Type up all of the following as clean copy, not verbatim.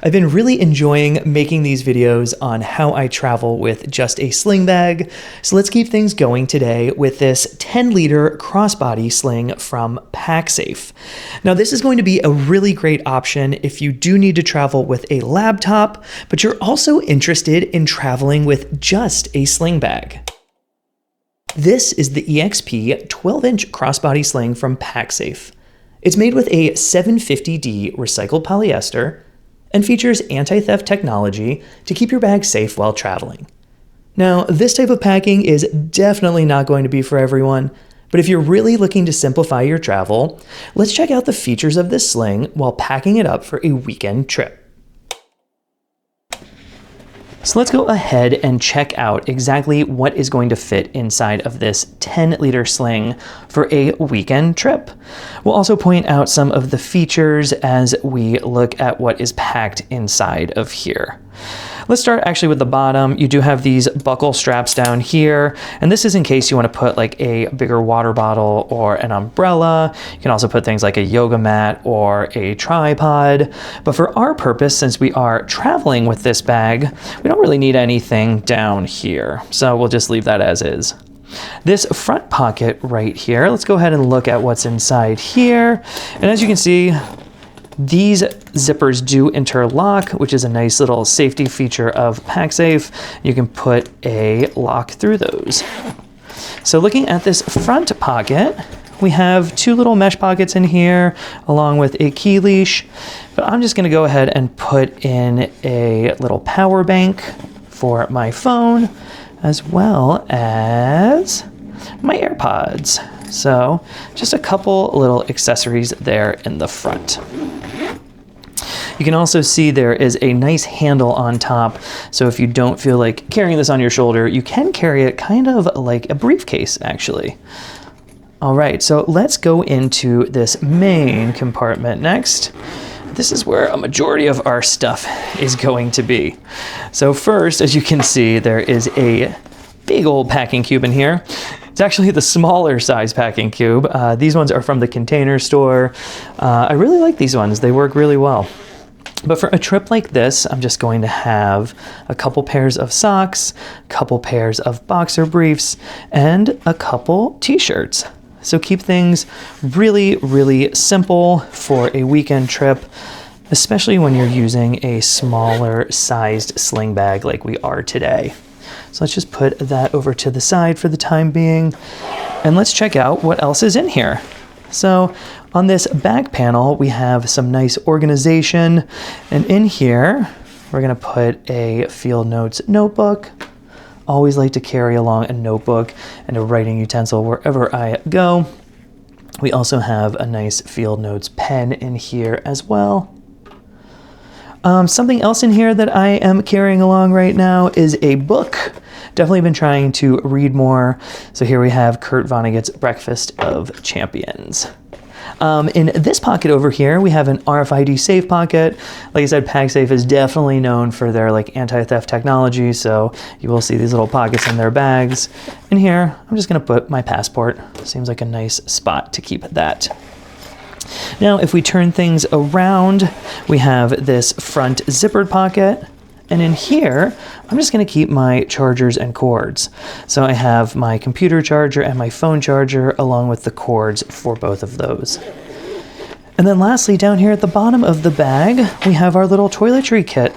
I've been really enjoying making these videos on how I travel with just a sling bag, so let's keep things going today with this 10-liter crossbody sling from Pacsafe. Now this is going to be a really great option if you do need to travel with a laptop, but you're also interested in traveling with just a sling bag. This is the EXP 12-inch crossbody sling from Pacsafe. It's made with a 750D recycled polyester and features anti-theft technology to keep your bag safe while traveling. Now, this type of packing is definitely not going to be for everyone, but if you're really looking to simplify your travel, let's check out the features of this sling while packing it up for a weekend trip. So let's go ahead and check out exactly what is going to fit inside of this 10-liter sling for a weekend trip. We'll also point out some of the features as we look at what is packed inside of here. Let's start actually with the bottom. You do have these buckle straps down here, and this is in case you want to put like a bigger water bottle or an umbrella. You can also put things like a yoga mat or a tripod. But for our purpose, since we are traveling with this bag, we don't really need anything down here. So we'll just leave that as is. This front pocket right here, let's go ahead and look at what's inside here. And as you can see, these zippers do interlock, which is a nice little safety feature of Pacsafe. You can put a lock through those. So looking at this front pocket, we have two little mesh pockets in here, along with a key leash. But I'm just gonna go ahead and put in a little power bank for my phone, as well as my AirPods. So just a couple little accessories there in the front. You can also see there is a nice handle on top, so if you don't feel like carrying this on your shoulder, you can carry it kind of like a briefcase, actually. All right, so let's go into this main compartment next. This is where a majority of our stuff is going to be. So first, as you can see, there is a big old packing cube in here. It's actually the smaller size packing cube. These ones are from the Container Store. I really like these ones. They work really well. But for a trip like this, I'm just going to have a couple pairs of socks, a couple pairs of boxer briefs, and a couple t-shirts. So keep things really, really simple for a weekend trip, especially when you're using a smaller sized sling bag like we are today. So let's just put that over to the side for the time being, and let's check out what else is in here. So on this back panel, we have some nice organization, and in here, we're gonna put a field notes notebook. Always like to carry along a notebook and a writing utensil wherever I go. We also have a nice field notes pen in here as well. Something else in here that I am carrying along right now is a book. Definitely been trying to read more. So here we have Kurt Vonnegut's Breakfast of Champions. In this pocket over here, we have an RFID safe pocket. Like I said, Pacsafe is definitely known for their like anti-theft technology, so you will see these little pockets in their bags. In here, I'm just gonna put my passport. Seems like a nice spot to keep that. Now, if we turn things around, we have this front zippered pocket. And in here, I'm just gonna keep my chargers and cords. So I have my computer charger and my phone charger along with the cords for both of those. And then lastly, down here at the bottom of the bag, we have our little toiletry kit.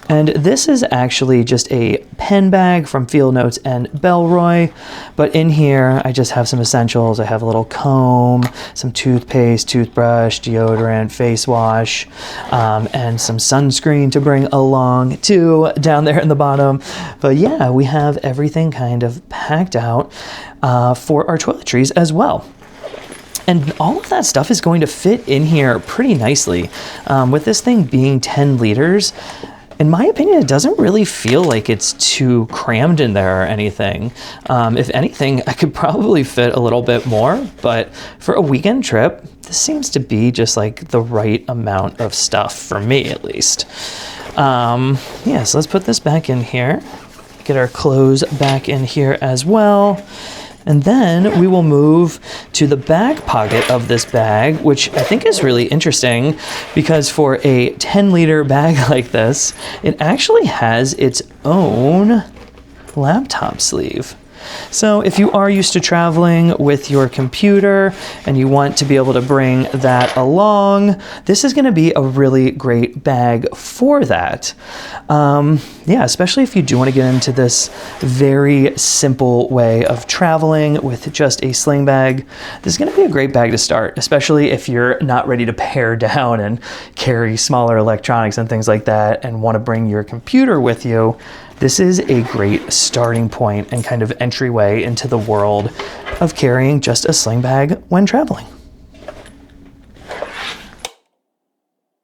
And this is actually just a pen bag from Field Notes and Bellroy. But in here, I just have some essentials. I have a little comb, some toothpaste, toothbrush, deodorant, face wash, and some sunscreen to bring along too down there in the bottom. But yeah, we have everything kind of packed out for our toiletries as well. And all of that stuff is going to fit in here pretty nicely. With this thing being 10 liters, in my opinion, it doesn't really feel like it's too crammed in there or anything. If anything, I could probably fit a little bit more, but for a weekend trip, this seems to be just like the right amount of stuff for me, at least. Yeah, so let's put this back in here. Get our clothes back in here as well. And then we will move to the back pocket of this bag, which I think is really interesting because for a 10-liter bag like this, it actually has its own laptop sleeve. So if you are used to traveling with your computer and you want to be able to bring that along, this is going to be a really great bag for that. Yeah, especially if you do want to get into this very simple way of traveling with just a sling bag. This is going to be a great bag to start, especially if you're not ready to pare down and carry smaller electronics and things like that and want to bring your computer with you. This is a great starting point and kind of entryway into the world of carrying just a sling bag when traveling.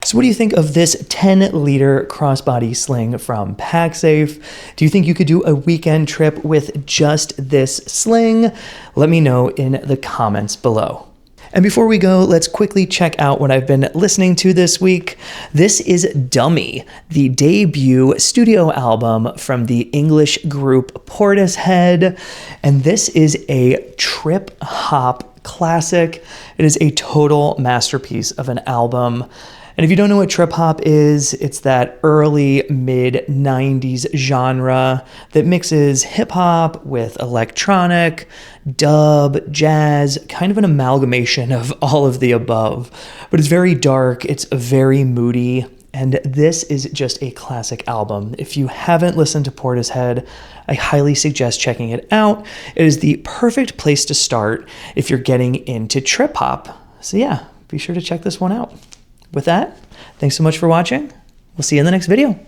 So what do you think of this 10-liter crossbody sling from Pacsafe? Do you think you could do a weekend trip with just this sling? Let me know in the comments below. And before we go, let's quickly check out what I've been listening to this week. This is Dummy, the debut studio album from the English group Portishead. And this is a trip hop classic. It is a total masterpiece of an album. And if you don't know what trip hop is, it's that early mid-90s genre that mixes hip hop with electronic, dub, jazz, kind of an amalgamation of all of the above. But it's very dark, it's very moody, and this is just a classic album. If you haven't listened to Portishead, I highly suggest checking it out. It is the perfect place to start if you're getting into trip hop. So yeah, be sure to check this one out. With that, thanks so much for watching. We'll see you in the next video.